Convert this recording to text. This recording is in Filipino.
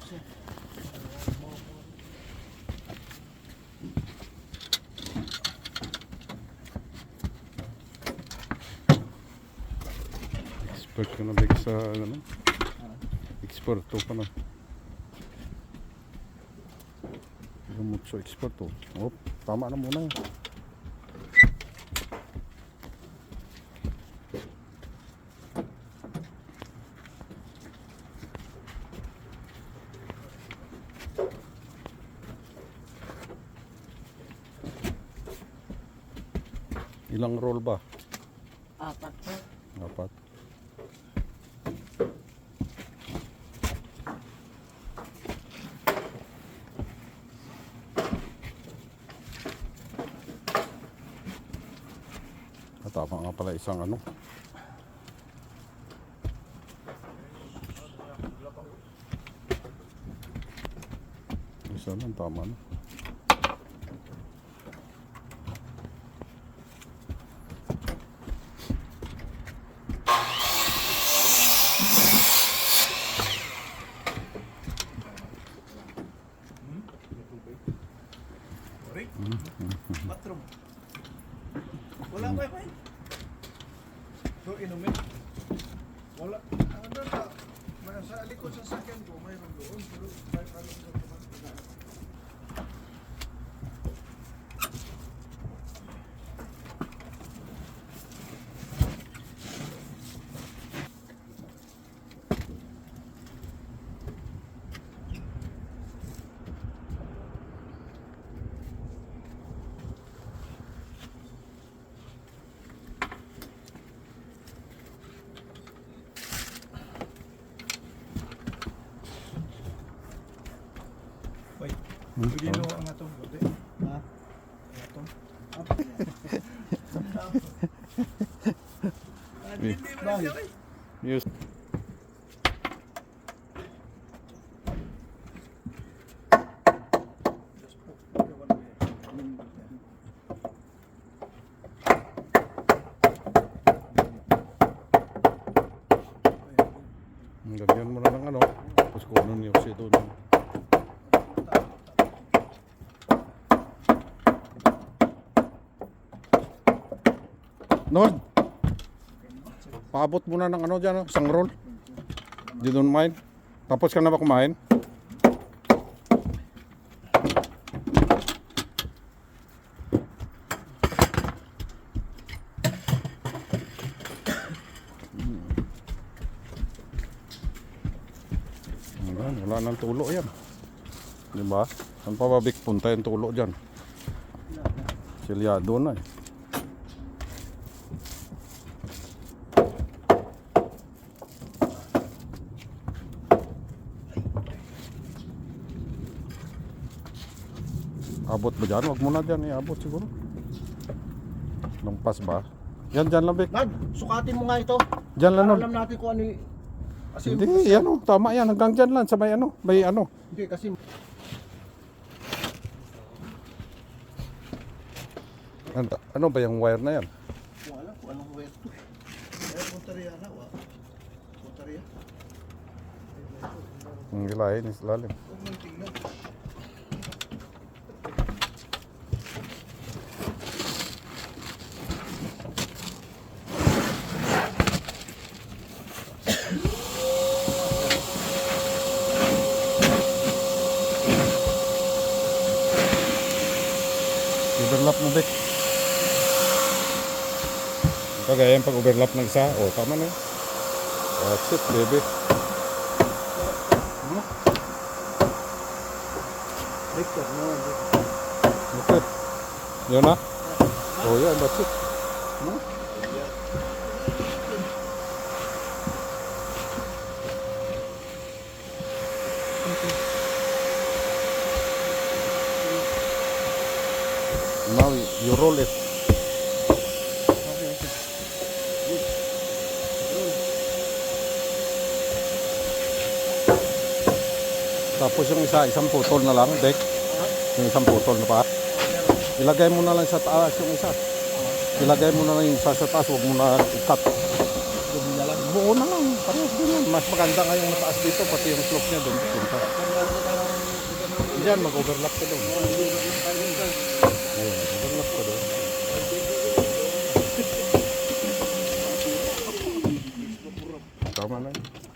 Expert ka na big sa ano? Expert to pa na. Lumutso expert to. Oh, tama na muna. Ilang roll ba? 4 po. 4. Tama nga pala isang ano. Isa lang tama na. Bathroom. Wala wifi. So inumin. Wala. Ano doon na? Sa likod sa sakyan ko, mayroon doon. Pero kahit ano doon naman. Wait. Pwede no ang atong bote. Ha? Atong. Hindi ba siya? Yes. Ganyan mo na ng ano. Tapos kung ano niyo kasi doon. Nord, paabot muna ng ano dyan, isang roll. You don't mind? Tapos ka na ba kumain? Wala nang tulo yan. Diba? Saan pa ba Big punta yung tulo dyan? Silyado na eh. Abot ba dyan? Huwag mo na dyan iabot siguro. Lampas ba? Yan dyan lang Big. Nad, sukatin mo nga ito. Dyan lang Para Nord. alam natin kung ano yung... Kasi Hindi, yan o. Tama yan. Hanggang dyan lang. Sa may ano. May ano. Hindi, kasi... Ano ba yung wire na yan? Wala kung anong wire to. Ay, puntarya na. Puntarya. Ang gilahin is lalim. Huwag mong tingnan. Overlap mo Bek. Ito gaya yung pag-overlap ng isa. O, tama na yun. That's it, baby. Victor, no. That's it. Yun na? O, yan, that's it. Now, you roll it. Tapos yung isa, isang putol na lang, Dek. Yung isang putol na pa. Ilagay mo na lang sa taas yung isa. Ilagay mo na lang yung isa sa taas, huwag mo na i-cut. Gabi na lang. Buo na lang, parehas din yan. Mas maganda nga yung mataas dito, pati yung slope niya doon. Punta. dyan, mag-overlap ka doon. Ayun, overlap ka doon. Tama na yun.